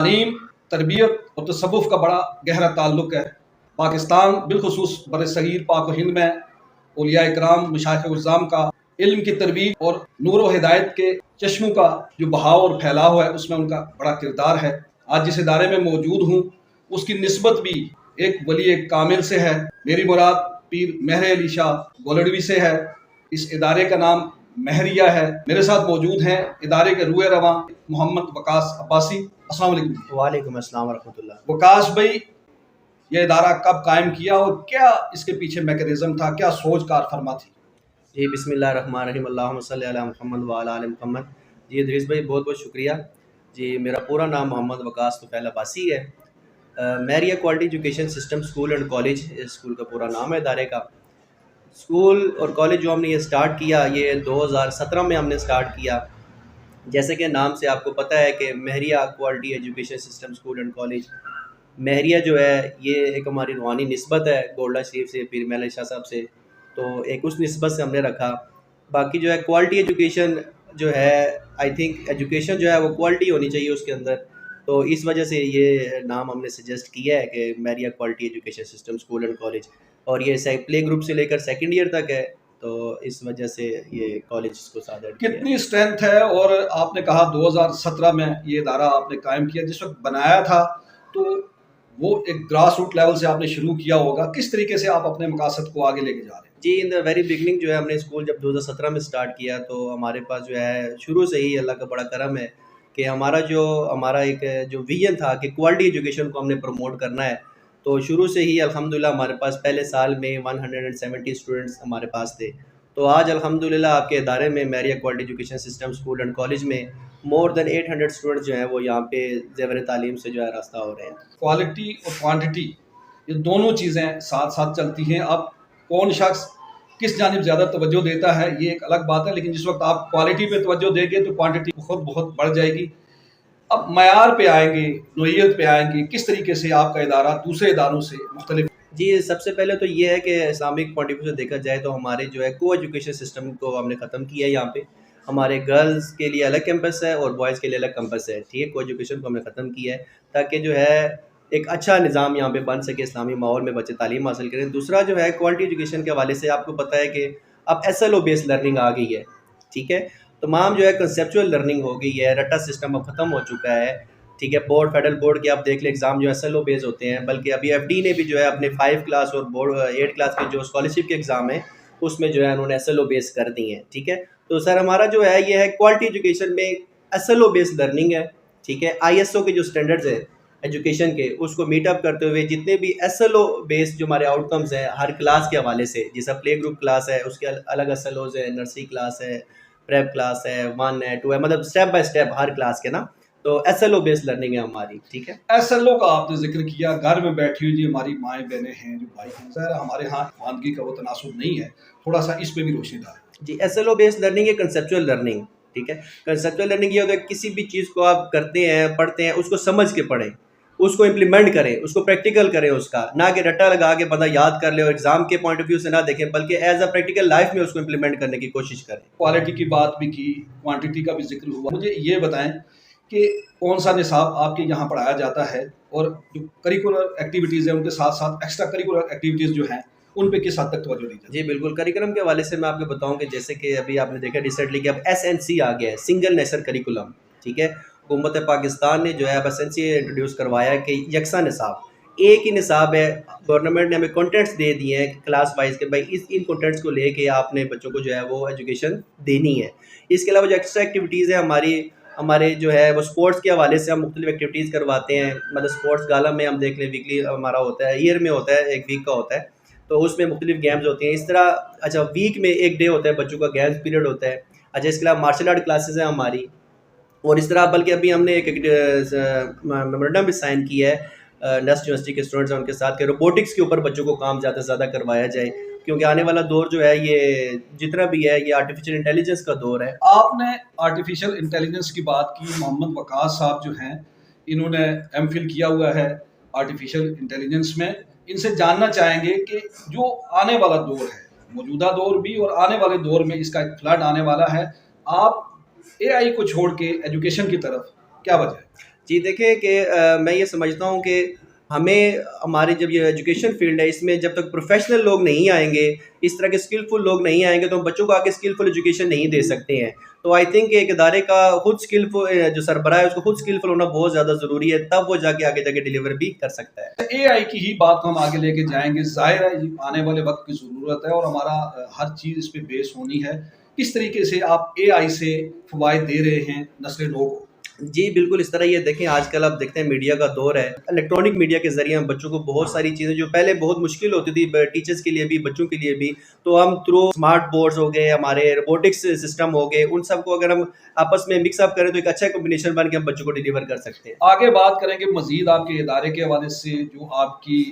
तालीम, तरबियत और तसव्वुफ़ का बड़ा गहरा ताल्लुक़ है। पाकिस्तान बिलख़ुसूस बरसग़ीर पाक व हिंद में औलिया इकराम, मशाइख़-ए-उज़्ज़ाम का इल्म की तरबीत और नूर व हिदायत के चश्मों का जो बहाव और फैलाव है, उसमें उनका बड़ा किरदार है। आज जिस इदारे में मौजूद हूँ, उसकी निस्बत भी एक वली कामिल से है। मेरी मुराद पीर मेहर अली शाह गोलडवी से है। इस इदारे का नाम महरिया है। मेरे साथ मौजूद हैं इदारे के रूए रवां मोहम्मद वकास अब्बासी। अस्सलाम वालेकुम। वालेकुम अस्सलाम वरहमतुल्लाह। वकास भाई, ये इदारा कब कायम किया और क्या इसके पीछे मैकेनिज्म था, क्या सोच कार फरमा थी? जी बिस्मिल्लाहिर्रहमानिर्रहीम, अल्लाहुम्मा सल्लि अला मुहम्मद व अला आलि मुहम्मद। जी इदरीस भाई, बहुत बहुत शुक्रिया। जी मेरा पूरा नाम मोहम्मद वकास तुफ़ैल अब्बासी है। Mahria quality education system school and college, इस स्कूल का पूरा नाम है इदारे का। स्कूल और कॉलेज जो हमने ये स्टार्ट किया, ये 2017 में हमने स्टार्ट किया। जैसे कि नाम से आपको पता है कि Mahria quality education system school and college, Mahria जो है ये एक हमारी रूहानी निस्बत है गोल्डा शरीफ से, पीर मेहर अली शाह साहब से, तो एक उस निस्बत से हमने रखा। बाकी जो है क्वालिटी एजुकेशन जो है, आई थिंक एजुकेशन जो है वो क्वालिटी होनी चाहिए उसके अंदर, तो इस वजह से ये नाम हमने सजेस्ट किया है कि Mahria quality education system school and college. और ये प्ले ग्रुप से लेकर सेकेंड ईयर तक है, तो इस वजह से ये कॉलेज को साथ ऐड किया है। कितनी स्ट्रेंथ है? और आपने कहा 2017 में ये इदारा आपने कायम किया, जिस वक्त बनाया था तो वो एक ग्रास रूट लेवल से आपने शुरू किया होगा। किस तरीके से आप अपने मकासद को आगे लेके जा रहे हैं? जी इन द वेरी बिगनिंग जो है, हमने स्कूल जब 2017 में स्टार्ट किया, तो हमारे पास जो है शुरू से ही अल्लाह का बड़ा करम है कि हमारा एक जो विजन था कि क्वालिटी एजुकेशन को हमने प्रमोट करना है, तो शुरू से ही अल्हम्दुलिल्लाह हमारे पास पहले साल में 170 स्टूडेंट्स हमारे पास थे। तो आज अल्हम्दुलिल्लाह आपके इदारे में Mahria quality education system school and college में मोर देन 800 स्टूडेंट्स जो हैं वो यहाँ पे ज़ेवर तालीम से जो है रास्ता हो रहे हैं। क्वालिटी और क्वांटिटी, ये दोनों चीज़ें साथ साथ चलती हैं। अब कौन शख्स किस जानिब ज़्यादा तवज्जो देता है, ये एक अलग बात है, लेकिन जिस वक्त आप क्वालिटी पे तवज्जो देंगे तो क्वांटिटी खुद बहुत बढ़ जाएगी। अब मयार पे आएंगे, नोइयत पे आएंगे, किस तरीके से आपका इदारा दूसरे इदारों से मुख्तलिफ? जी सबसे पहले तो ये है कि इस्लामिक पॉइंट ऑफ व्यू से देखा जाए तो हमारे जो है को एजुकेशन सिस्टम को हमने ख़त्म किया है। यहाँ पे हमारे गर्ल्स के लिए अलग कैंपस है और बॉयज़ के लिए अलग कैंपस है, ठीक है। को एजुकेशन को हमने ख़त्म किया है ताकि जो है एक अच्छा निज़ाम यहाँ पे बन सके, इस्लामी माहौल में बच्चे तालीम हासिल करें। दूसरा जो है क्वालिटी एजुकेशन के हवाले से आपको पता है कि अब SLO बेस्ड लर्निंग आ गई है, ठीक है। तमाम जो है कंसेप्चुअल लर्निंग हो गई है, रट्टा सिस्टम अब ख़त्म हो चुका है, ठीक है। बोर्ड फेडरल बोर्ड के आप देख लें एग्ज़ाम जो है SLO बेस होते हैं, बल्कि अभी FD ने भी जो है अपने 5 क्लास और बोर्ड 8 क्लास के जो स्कॉलरशिप के एग्ज़ाम है उसमें जो है उन्होंने SLO बेस कर दी हैं, ठीक है। तो सर हमारा जो है ये है क्वालिटी एजुकेशन में SLO बेस्ड लर्निंग है, ठीक है। ISO के जो स्टैंडर्ड्स है एजुकेशन के, उसको मीटअप करते हुए जितने भी SLO बेस्ड जो हमारे आउटकम्स हैं हर क्लास के हवाले से, जैसा प्ले ग्रुप क्लास है उसके अलग SLOs है, नर्सरी क्लास है, प्रेप क्लास है, 1 है, 2 है, मतलब step by step her class के ना, तो SLO बेस्ड लर्निंग है हमारी, ठीक है। SLO का आपने जिक्र किया, घर में बैठी हुई जो हमारी माएँ बहनें हैं, जो भाई हैं, सर हमारे यहाँ खानगी का वो तनासुब नहीं है, थोड़ा सा इस पे भी रोशनी डालें। जी SLO बेस्ड लर्निंग है कंसेप्चुअल लर्निंग, ठीक है। कंसेप्चुअल लर्निंग ये होता है किसी भी चीज़ को आप करते हैं, पढ़ते हैं, उसको समझ के पढ़ें, उसको इम्प्लीमेंट करें, उसको प्रैक्टिकल करें उसका, ना कि रट्टा लगा के बंदा याद कर ले और एग्जाम के पॉइंट ऑफ व्यू से ना देखें, बल्कि एज अ प्रैक्टिकल लाइफ में उसको इम्प्लीमेंट करने की कोशिश करें। क्वालिटी की बात भी की, क्वांटिटी का भी जिक्र हुआ। मुझे ये बताएं कि कौन सा निसाब आपके यहाँ पढ़ाया जाता है और जो करिकुलर एक्टिविटीज़ हैं उनके साथ साथ एक्स्ट्रा करिकुलर एक्टिविटीज़ जो हैं उन पे किस हद तक तवज्जो दी जाती है? जी बिल्कुल, करिकुलम के हवाले से मैं आपको बताऊं कि जैसे कि अभी आपने देखा रिसेंटली कि अब SNC आ गया है, सिंगल नेशनल करिकुलम, ठीक है। हुकूमत पाकिस्तान ने जो है अब SNC इंट्रोड्यूस करवाया है कि यकसा निसाब, एक ही निसाब है। गवर्नमेंट ने हमें कंटेंट्स दे दिए हैं क्लास वाइज के, भाई इन कंटेंट्स को लेके आपने बच्चों को जो है वो एजुकेशन देनी है। इसके अलावा जो एक्स्ट्रा एक्टिविटीज़ है हमारे जो है वो स्पोर्ट्स के हवाले से हम मुख्तलिफ एक्टिविटीज़ करवाते हैं। मतलब स्पोर्ट्स गाला में हम देख लें, वीकली हमारा होता है, ईयर में होता है, एक वीक का होता है, तो उसमें मुख्तलिफ गेम्स होती हैं। इस तरह अच्छा वीक में एक डे होता है बच्चों का गेम्स पीरियड होता है। अच्छा इसके अलावा मार्शल आर्ट क्लासेस हैं हमारी, और इस तरह बल्कि अभी हमने एक मेमोरेंडम भी साइन किया है नेस्ट यूनिवर्सिटी के स्टूडेंट्स हैं उनके साथ के रोबोटिक्स के ऊपर बच्चों को काम ज़्यादा से ज़्यादा करवाया जाए, क्योंकि आने वाला दौर जो है ये जितना भी है ये आर्टिफिशियल इंटेलिजेंस का दौर है। आपने आर्टिफिशियल इंटेलिजेंस की बात की। मोहम्मद वकास साहब जो हैं, इन्होंने MPhil किया हुआ है आर्टिफिशियल इंटेलिजेंस में। इनसे जानना चाहेंगे कि जो आने वाला दौर है, मौजूदा दौर भी और आने वाले दौर में इसका एक फ्लड आने वाला है, आप AI को छोड़ के एजुकेशन की तरफ क्या वजह है? जी देखें कि मैं ये समझता हूँ कि हमें हमारी जब ये एजुकेशन फील्ड है इसमें जब तक प्रोफेशनल लोग नहीं आएंगे, इस तरह के स्किलफुल लोग नहीं आएंगे, तो हम बच्चों को आगे स्किलफुल एजुकेशन नहीं दे सकते हैं। तो आई थिंक एक इदारे का खुद स्किलफुल जो सरबराह है उसको खुद स्किलफुल होना बहुत ज़्यादा ज़रूरी है, तब वो जाके आगे जाके डिलीवर भी कर सकता है। एआई की ही बात को हम आगे लेके जाएंगे, जाहिर है ये आने वाले वक्त की ज़रूरत है और हमारा हर चीज़ इस पे बेस होनी है। किस तरीके से आप एआई से फ़वाइद दे रहे हैं नस्ल नौ को? जी, बिल्कुल इस तरह ये देखें आजकल आप देखते हैं मीडिया का दौर है। इलेक्ट्रॉनिक मीडिया के ज़रिए हम बच्चों को बहुत सारी चीज़ें जो पहले बहुत मुश्किल होती थी टीचर्स के लिए भी, बच्चों के लिए भी, तो हम थ्रू स्मार्ट बोर्ड्स हो गए, हमारे रोबोटिक्स सिस्टम हो गए, उन सबको अगर हम आपस में मिक्स अप करें तो एक अच्छा कॉम्बिनेशन बन के हम बच्चों को डिलीवर कर सकते हैं। आगे बात करेंगे मज़ीद आपके इदारे के हवाले से, जो आपकी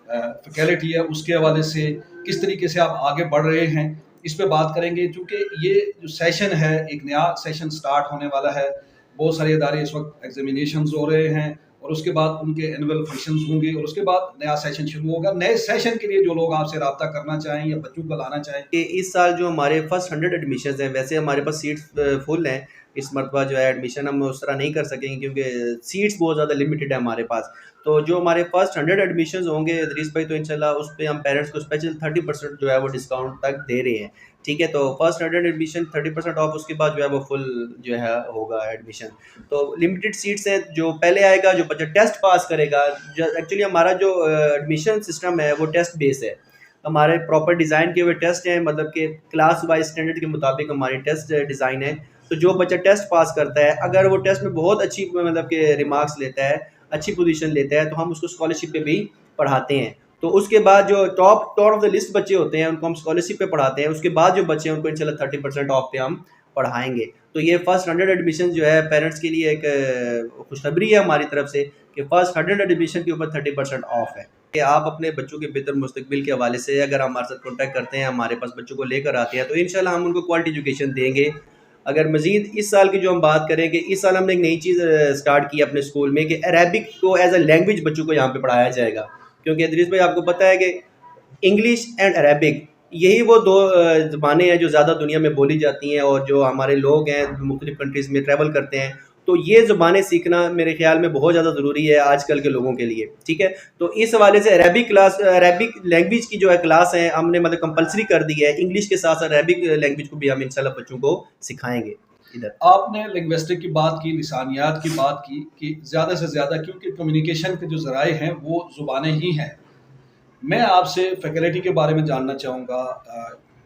फैकल्टी है उसके हवाले से, किस तरीके से आप आगे बढ़ रहे हैं, इस पे बात करेंगे। चूँकि ये जो सेशन है, एक नया सेशन स्टार्ट होने वाला है। बहुत सारे इदारे इस वक्त एग्जामिनेशंस हो रहे हैं और उसके बाद उनके एनुअल फंक्शंस होंगे और उसके बाद नया सेशन शुरू होगा। नए सेशन के लिए जो लोग आपसे रब्ता करना चाहें या बच्चों को लाना चाहें, कि इस साल जो हमारे फर्स्ट 100 एडमिशन्स हैं, वैसे हमारे पास सीट्स फुल हैं। इस मरतबा जो है एडमिशन हम उस तरह नहीं कर सकेंगे क्योंकि सीट्स बहुत ज़्यादा लिमिटेड है हमारे पास। तो जो हमारे फर्स्ट 100 एडमिशन्स होंगे इदरीस भाई, तो इंशाल्लाह उस पे हम पेरेंट्स को स्पेशल 30% जो है वो डिस्काउंट तक दे रहे हैं। ठीक है, तो फर्स्ट 100 एडमिशन 30% ऑफ, उसके बाद जो है वो फुल जो है होगा एडमिशन। तो लिमिटेड सीट्स हैं, जो पहले आएगा, जो बच्चा टेस्ट पास करेगा। एक्चुअली हमारा जो एडमिशन सिस्टम है वो टेस्ट बेस है। हमारे प्रॉपर डिज़ाइन के हुए टेस्ट हैं, मतलब कि क्लास वाइज स्टैंडर्ड के मुताबिक हमारी टेस्ट डिज़ाइन है। तो जो बच्चा टेस्ट पास करता है, अगर वो टेस्ट में बहुत अच्छी मतलब कि रिमार्क्स लेता है, अच्छी पोजीशन लेता है, तो हम उसको स्कॉलरशिप पे भी पढ़ाते हैं। तो उसके बाद जो top top of the list बच्चे होते हैं उनको हम स्कॉलरशिप पे पढ़ाते हैं। उसके बाद जो बच्चे हैं उनको इंशाल्लाह 30% ऑफ पे हम पढ़ाएंगे। तो ये फर्स्ट 100 एडमिशन जो है पेरेंट्स के लिए एक खुशखबरी है हमारी तरफ से कि फर्स्ट 100 एडमिशन के ऊपर 30% ऑफ है। कि आप अपने बच्चों के बेहतर मुस्तकबिल के हवाले से अगर हमारे साथ कॉन्टैक्ट करते हैं, हमारे पास बच्चों को लेकर आते हैं, तो इंशाल्लाह हम उनको क्वालिटी एजुकेशन देंगे। अगर मज़ीद इस साल की जो हम बात करें कि इस साल हमने एक नई चीज़ स्टार्ट की अपने स्कूल में कि अरेबिक को एज अ लैंग्वेज बच्चों को यहाँ पे पढ़ाया जाएगा। क्योंकि इदरीस भाई आपको पता है कि इंग्लिश एंड अरेबिक यही वो दो ज़बानें हैं जो ज़्यादा दुनिया में बोली जाती हैं, और जो हमारे लोग हैं मुख्तलिफ़ कंट्रीज़ में ट्रैवल करते हैं, तो ये ज़ुबानें सीखना मेरे ख़्याल में बहुत ज़्यादा ज़रूरी है आजकल के लोगों के लिए। ठीक है, तो इस हवाले से अरेबिक लैंग्वेज की जो है क्लास है हमने मतलब कंपलसरी कर दी है। इंग्लिश के साथ साथ अरेबिक लैंग्वेज को भी हम इंशाल्लाह बच्चों को सिखाएंगे इधर। आपने लिंग्विस्टिक की बात की, लिसानियात की बात की कि ज़्यादा से ज़्यादा, क्योंकि कम्युनिकेशन के जो ज़राए हैं वो ज़ुबानें ही हैं। मैं आपसे फैकल्टी के बारे में जानना चाहूँगा,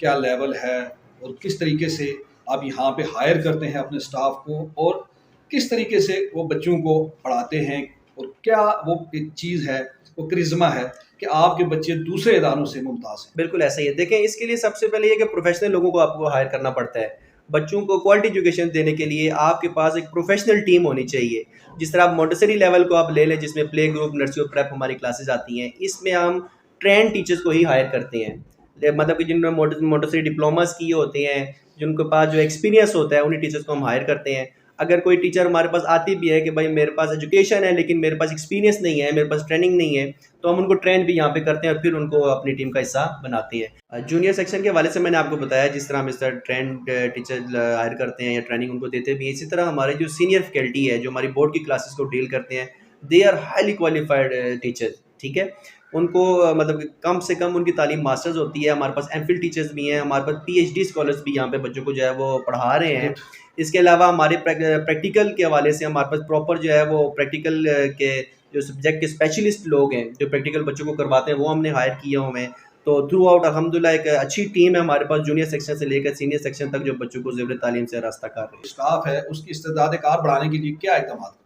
क्या लेवल है और किस तरीके से आप यहाँ पे हायर करते हैं अपने स्टाफ को, और किस तरीके से वो बच्चों को पढ़ाते हैं, और क्या वो एक चीज़ है, वो करिश्मा है कि आपके बच्चे दूसरे इदारों से मुमताज़ हैं? बिल्कुल ऐसा ही है। देखें, इसके लिए सबसे पहले ये कि प्रोफेशनल लोगों को आपको हायर करना पड़ता है। बच्चों को क्वालिटी एजुकेशन देने के लिए आपके पास एक प्रोफेशनल टीम होनी चाहिए। जिस तरह आप मोंटेसरी लेवल को आप ले लें, जिसमें प्ले ग्रुप, नर्सरी और प्रेप हमारी क्लासेस आती हैं, इसमें हम ट्रेंड टीचर्स को ही हायर करते हैं। मतलब कि जिन्होंने मोंटेसरी डिप्लोमास किए होते हैं, जिनके पास जो एक्सपीरियंस होता है, उन्हीं टीचर्स को हम हायर करते हैं। अगर कोई टीचर हमारे पास आती भी है कि भाई मेरे पास एजुकेशन है लेकिन मेरे पास एक्सपीरियंस नहीं है, मेरे पास ट्रेनिंग नहीं है, तो हम उनको ट्रेन भी यहाँ पे करते हैं और फिर उनको अपनी टीम का हिस्सा बनाते हैं। जूनियर सेक्शन के हवाले से मैंने आपको बताया जिस तरह हम इस तरह ट्रेंड टीचर हायर करते हैं या ट्रेनिंग उनको देते भी हैं। इसी तरह हमारे जो सीनियर फैकल्टी है जो हमारी बोर्ड की क्लासेस को डील करते हैं, they are highly qualified teachers. ठीक है, उनको मतलब कम से कम उनकी तालीम मास्टर्स होती है। हमारे पास एमफिल टीचर्स भी हैं, हमारे पास पीएचडी स्कॉलर्स भी यहाँ पे बच्चों को जो है वो पढ़ा रहे हैं। इसके अलावा हमारे प्रैक्टिकल के हवाले से हमारे पास प्रॉपर जो है वो प्रैक्टिकल के जो सब्जेक्ट के स्पेशलिस्ट लोग हैं जो प्रैक्टिकल बच्चों को करवाते हैं, वो हमने हायर किए हुए हैं। तो थ्रू आउट अल्हम्दुलिल्लाह एक अच्छी टीम है हमारे पास, जूनियर सेक्शन से लेकर सीनियर सेक्शन तक, जो बच्चों को ज़ेवर तालीम से रास्ता कर रहे हैं। स्टाफ है उसकी इस्तेदाद कार बढ़ाने के लिए क्या इक़दाम करते हैं?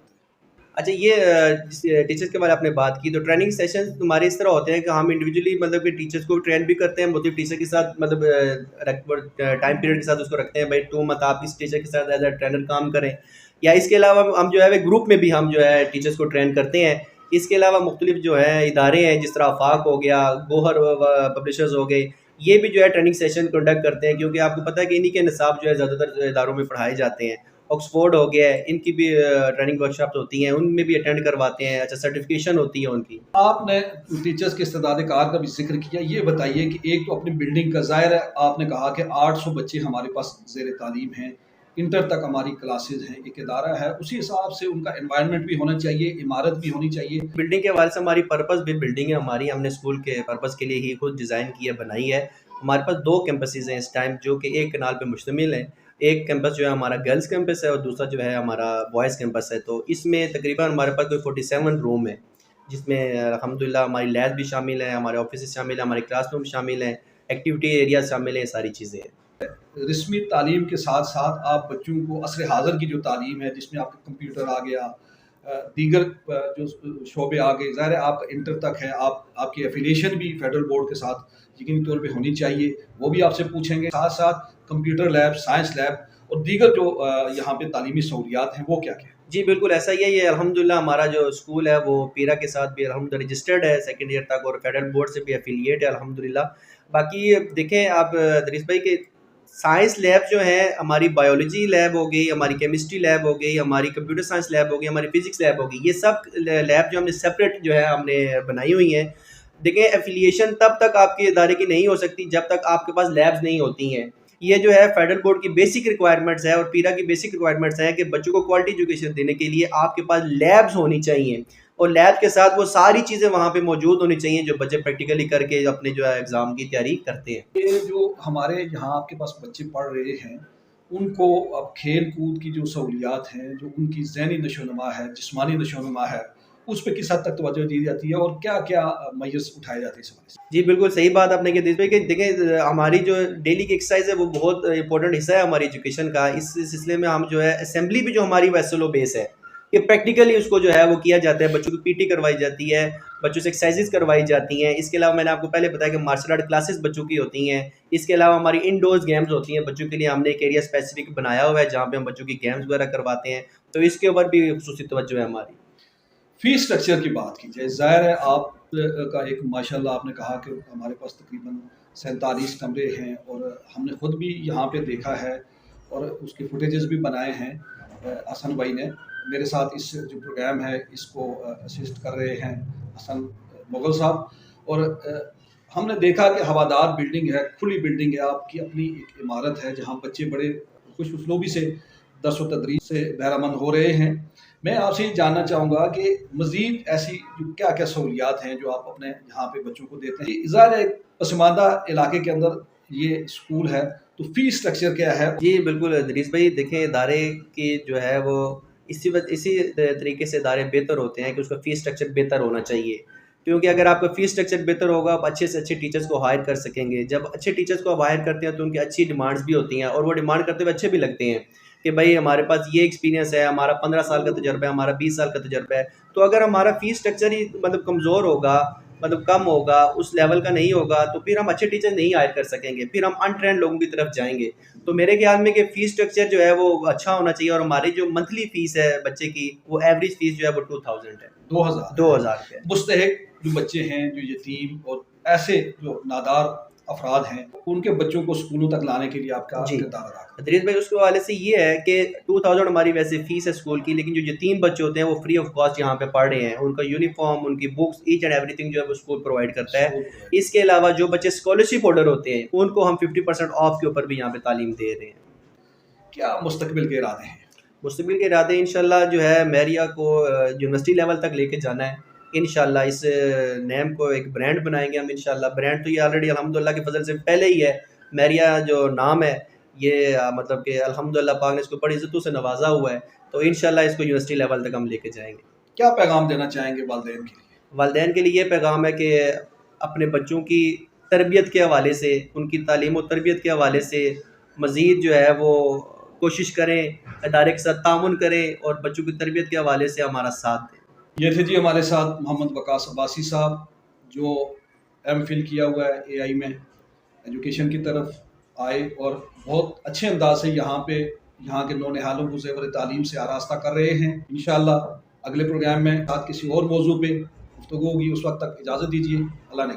अच्छा, ये टीचर्स के बारे में आपने बात की, तो ट्रेनिंग सेशन हमारे इस तरह होते हैं कि हम इंडिविजुअली मतलब कि टीचर्स को ट्रेन भी करते हैं, मतलब टीचर के साथ मतलब टाइम पीरियड के साथ उसको रखते हैं, भाई 2 मंथ आप इस टीचर के साथ एज अ ट्रेनर काम करें। या इसके अलावा हम जो है ग्रुप में भी हम जो है टीचर्स को ट्रेन करते हैं। इसके अलावा मुख्तलिफ जो है इदारे हैं, जिस तरह आफाक हो गया, गोहर पब्लिशर्स हो गए, ये भी जो है ट्रेनिंग सेशन कंडक्ट करते हैं, क्योंकि आपको पता है कि इन्हीं के निसाब जो है ज़्यादातर इदारों में पढ़ाए जाते हैं। ऑक्सफोर्ड हो गया है, इनकी भी ट्रेनिंग वर्कशॉप होती हैं, उनमें भी अटेंड करवाते हैं। अच्छा, सर्टिफिकेशन होती है उनकी। आपने टीचर्स के इस्तेदाद कार का भी जिक्र किया, ये बताइए कि एक तो अपनी बिल्डिंग का ज़ाहिर है, आपने कहा कि 800 बच्चे हमारे पास ज़ेर तालीम हैं, इंटर तक हमारी क्लासेज हैं, एक इदारा है, उसी हिसाब से उनका एनवायरनमेंट भी होना चाहिए, इमारत भी होनी चाहिए। बिल्डिंग के हवाले से हमारी पर्पस भी बिल्डिंग है हमारी, हमने स्कूल के पर्पस के लिए ही खुद डिज़ाइन की है, बनाई है। हमारे पास 2 कैंपसेस हैं इस टाइम, जो कि एक कनाल पे मुश्तमिल है। एक कैंपस जो है हमारा गर्ल्स कैंपस है और दूसरा जो है हमारा बॉयज़ कैंपस है। तो इसमें तकरीबन हमारे पास कोई 47 रूम है, जिसमें अल्हम्दुलिल्लाह हमारी लैब भी शामिल है, हमारे ऑफिसेस शामिल हैं, हमारे क्लासरूम शामिल हैं, एक्टिविटी एरियाज शामिल हैं, ये सारी चीज़ें हैं। रस्मी तालीम के साथ साथ आप बच्चों को असर हाज़िर की जो तालीम है, जिसमें आपका कंप्यूटर आ गया, दीगर जो शोबे आ गए, ज़ाहिर है आपका इंटर तक है, आपकी एफिलिएशन भी फेडरल बोर्ड के साथ यकीनी तौर पे होनी चाहिए, वो भी आपसे पूछेंगे। साथ साथ कंप्यूटर लैब, साइंस लैब और दीगर जो यहाँ पे तालीमी सहूलियात हैं वो क्या क्या है? जी, बिल्कुल ऐसा ही है। ये अल्हम्दुलिल्लाह हमारा जो स्कूल है वो पीरा के साथ भी अल्हम्दुलिल्लाह रजिस्टर्ड है सेकंड ईयर तक और फेडरल बोर्ड से भी एफिलिएट है अल्हम्दुलिल्लाह। बाकी देखें आप दरीस भाई के साइंस लैब जो है, हमारी बायोलॉजी लैब हो गई, हमारी केमिस्ट्री लैब हो गई, हमारी कंप्यूटर साइंस लैब हो गई, हमारी फिजिक्स लैब हो गई, ये सब लैब जो हमने सेपरेट जो है हमने बनाई हुई हैं। देखें एफिलिएशन तब तक आपके इदारे की नहीं हो सकती जब तक आपके पास लैब्स नहीं होती हैं। ये जो है फेडरल बोर्ड की बेसिक रिक्वायरमेंट्स है और पीरा की बेसिक रिक्वायरमेंट्स हैं कि बच्चों को क्वालिटी एजुकेशन देने के लिए आपके पास लैब्स होनी चाहिए और लैब के साथ वो सारी चीज़ें वहाँ पे मौजूद होनी चाहिए जो बच्चे प्रैक्टिकली करके अपने जो है एग्ज़ाम की तैयारी करते हैं। ये जो हमारे यहाँ आपके पास बच्चे पढ़ रहे हैं, उनको अब खेल कूद की जो सहूलियात हैं, जो उनकी ज़हनी नशोनुमा है, जिस्मानी नशोनुमा है, उस पे किस हद तक तवज्जो दी जाती है और क्या क्या मय्यस उठाए जाते हैं इस हवाले से? जी, बिल्कुल सही बात आपने की दी कि देखें हमारी जो डेली की एक्सरसाइज है वो बहुत इंपॉर्टेंट हिस्सा है हमारी एजुकेशन का। इस सिलसिले में हम जो है असेंबली भी जो हमारी वैसलो बेस है, कि प्रैक्टिकली उसको जो है वो किया जाता है, बच्चों की पीटी करवाई जाती है, बच्चों से एक्सरसाइजेज करवाई जाती हैं। इसके अलावा मैंने आपको पहले बताया कि मार्शल आर्ट क्लासेस बच्चों की होती हैं। इसके अलावा हमारी इंडोर्स गेम्स होती हैं बच्चों के लिए, हमने एक एरिया स्पेसिफिक बनाया हुआ है जहाँ पे हम बच्चों की गेम्स वगैरह करवाते हैं, तो इसके ऊपर भी खुसूसी तवज्जो है हमारी। फीस स्ट्रक्चर की बात की जाए, ज़ाहिर है आप का एक माशाल्लाह आपने कहा कि हमारे पास तकरीबन 47 कमरे हैं और हमने ख़ुद भी यहाँ पे देखा है और उसके फुटेजेस भी बनाए हैं। हसन भाई ने मेरे साथ इस जो प्रोग्राम है इसको असिस्ट कर रहे हैं, हसन मुगल साहब, और हमने देखा कि हवादार बिल्डिंग है, खुली बिल्डिंग है, आपकी अपनी एक इमारत है जहाँ बच्चे बड़े खुश उसलूबी से दर्स व तदरीस से बहरामंद हो रहे हैं। मैं आपसे ये जानना चाहूँगा कि मज़ीद ऐसी जो क्या क्या सहूलियात हैं जो आप अपने यहाँ पे बच्चों को देते हैं? ज़ाहिर है पसमानदा इलाके के अंदर ये स्कूल है, तो फ़ीस स्ट्रक्चर क्या है? जी, बिल्कुल दरीस भाई, देखें इदारे की जो है वो इसी तरीके से इदारे बेहतर होते हैं कि उसका फ़ीस स्ट्रक्चर बेहतर होना चाहिए। क्योंकि अगर आपका फ़ीस स्ट्रक्चर बेहतर होगा, आप अच्छे से अच्छे टीचर्स को हायर कर सकेंगे। जब अच्छे टीचर्स को आप हायर करते हैं तो उनकी अच्छी डिमांड्स भी होती हैं और वो डिमांड करते हुए अच्छे भी लगते हैं कि भाई हमारे पास ये एक्सपीरियंस है, हमारा 15 साल का तजुर्बा है, हमारा 20 साल का तजुर्बा है। तो अगर हमारा फ़ीस स्ट्रक्चर ही मतलब कमज़ोर होगा, मतलब कम होगा, उस लेवल का नहीं होगा, तो फिर हम अच्छे टीचर नहीं हायर कर सकेंगे, फिर हम अनट्रेन्ड लोगों की तरफ जाएँगे। तो मेरे ख्याल में कि फ़ीस स्ट्रक्चर जो है वो अच्छा होना चाहिए और हमारी जो मंथली फ़ीस है बच्चे की, वो एवरेज फ़ीस जो है वो 2000 है। 2000 है। मुस्तहिक जो बच्चे हैं, जो यतीम और ऐसे जो नादार अफराद हैं, उनके बच्चों को स्कूलों तक लाने के लिए आपका जी। किरदार अदा करता है। दरीस भाई, उसके हवाले से ये है कि 2000 हमारी वैसे फ़ीस है स्कूल की, लेकिन जो यतीम बच्चे होते हैं वो फ्री ऑफ कॉस्ट यहाँ पे पढ़ रहे हैं। उनका यूनिफ़ॉर्म, उनकी बुक्स, ईच एंड एवरीथिंग जो है वो स्कूल प्रोवाइड करता है। इसके अलावा जो बच्चे स्कॉलरशिप होल्डर होते हैं उनको हम 50% ऑफ के ऊपर भी यहाँ पे तालीम दे रहे हैं। क्या मुस्तकबिल के इरादे हैं? मुस्तक़बिल के इरादे इंशाल्लाह जो है मैरिया को यूनिवर्सिटी लेवल तक लेके जाना है। इंशाल्लाह इस नेम को एक ब्रांड बनाएंगे हम इंशाल्लाह। ब्रांड तो ये ऑलरेडी अल्हम्दुलिल्लाह के फजल से पहले ही है। मैरिया जो नाम है ये मतलब कि अल्हम्दुलिल्लाह पाक ने इसको बड़ी इज़्ज़तों से नवाजा हुआ है, तो इंशाल्लाह इसको यूनिवर्सिटी लेवल तक हम लेके जाएंगे। क्या पैगाम देना चाहेंगे वालिदैन के लिए? वालिदैन के लिए ये पैगाम है कि अपने बच्चों की तरबियत के हवाले से, उनकी तालीम और तरबियत के हवाले से मज़ीद जो है वो कोशिश करें, इदारे के साथ तामुन करें और बच्चों की तरबियत के हवाले से हमारा साथ दें। ये थे जी हमारे साथ मोहम्मद वकास अब्बासी साहब, जो एमफिल किया हुआ है एआई में, एजुकेशन की तरफ आए और बहुत अच्छे अंदाज से यहाँ के नौनिहालों को ज़ेवर तालीम से आरास्ता कर रहे हैं। इंशाअल्लाह अगले प्रोग्राम में साथ किसी और मौजू पे गुफ्तगू होगी, उस वक्त तक इजाज़त दीजिए। अल्लाह ने